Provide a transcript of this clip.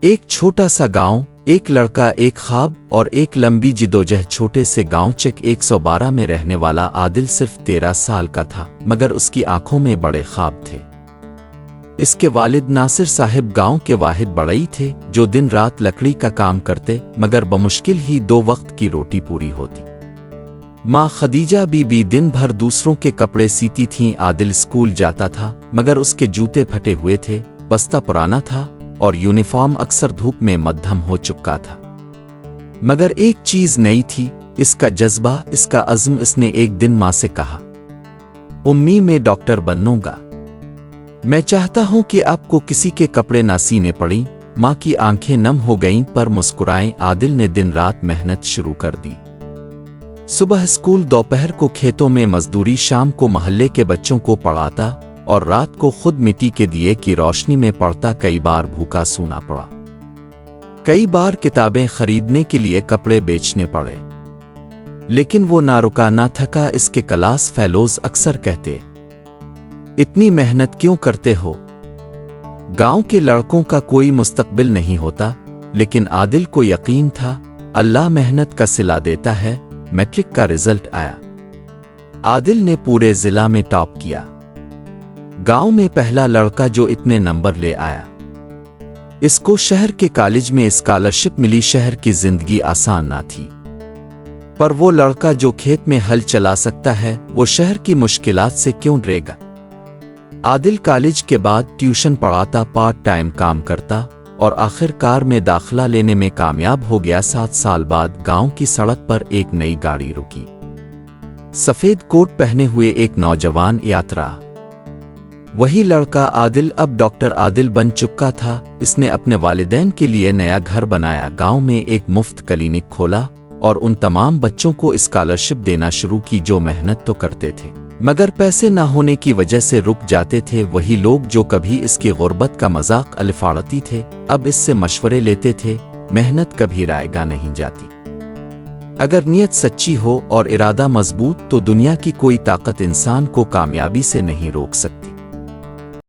ایک چھوٹا سا گاؤں، ایک لڑکا، ایک خواب اور ایک لمبی جدوجہد۔ چھوٹے سے گاؤں چک 112 میں رہنے والا عادل صرف 13 سال کا تھا، مگر اس کی آنکھوں میں بڑے خواب تھے۔ اس کے والد ناصر صاحب گاؤں کے واحد بڑئی تھے جو دن رات لکڑی کا کام کرتے، مگر بمشکل ہی 2 وقت کی روٹی پوری ہوتی۔ ماں خدیجہ بی بی دن بھر دوسروں کے کپڑے سیتی تھیں۔ عادل اسکول جاتا تھا، مگر اس کے جوتے پھٹے ہوئے تھے، بستہ پرانا تھا اور یونیفارم اکثر دھوپ میں مدھم ہو چکا تھا۔ مگر ایک چیز نئی تھی، اس کا جذبہ، اس کا عزم۔ اس نے ایک دن ماں سے کہا، امی میں ڈاکٹر بنوں گا، میں چاہتا ہوں کہ آپ کو کسی کے کپڑے نہ سینے پڑیں۔ ماں کی آنکھیں نم ہو گئیں پر مسکرائیں۔ عادل نے دن رات محنت شروع کر دی۔ صبح اسکول، دوپہر کو کھیتوں میں مزدوری، شام کو محلے کے بچوں کو پڑھاتا اور رات کو خود مٹی کے دیے کی روشنی میں پڑھتا۔ کئی بار بھوکا سونا پڑا، کئی بار کتابیں خریدنے کے لیے کپڑے بیچنے پڑے، لیکن وہ نہ رکا نہ تھکا۔ اس کے کلاس فیلوز اکثر کہتے، اتنی محنت کیوں کرتے ہو؟ گاؤں کے لڑکوں کا کوئی مستقبل نہیں ہوتا، لیکن عادل کو یقین تھا اللہ محنت کا صلہ دیتا ہے۔ میٹرک کا رزلٹ آیا، عادل نے پورے ضلع میں ٹاپ کیا، گاؤں میں پہلا لڑکا جو اتنے نمبر لے آیا۔ اس کو شہر کے کالج میں اسکالرشپ ملی۔ شہر کی زندگی آسان نہ تھی، پر وہ لڑکا جو کھیت میں ہل چلا سکتا ہے، وہ شہر کی مشکلات سے کیوں ڈرے گا؟ عادل کالج کے بعد ٹیوشن پڑھاتا، پارٹ ٹائم کام کرتا اور آخر کار میں داخلہ لینے میں کامیاب ہو گیا۔ 7 سال بعد گاؤں کی سڑک پر ایک نئی گاڑی رکی، سفید کوٹ پہنے ہوئے ایک نوجوان یاترا۔ وہی لڑکا عادل، اب ڈاکٹر عادل بن چکا تھا۔ اس نے اپنے والدین کے لیے نیا گھر بنایا، گاؤں میں ایک مفت کلینک کھولا اور ان تمام بچوں کو اسکالرشپ دینا شروع کی جو محنت تو کرتے تھے مگر پیسے نہ ہونے کی وجہ سے رک جاتے تھے۔ وہی لوگ جو کبھی اس کی غربت کا مذاق الفاڑتی تھے، اب اس سے مشورے لیتے تھے، محنت کبھی رائے گاہ نہیں جاتی۔ اگر نیت سچی ہو اور ارادہ مضبوط تو دنیا کی کوئی طاقت انسان کو کامیابی سے نہیں روک سکتی۔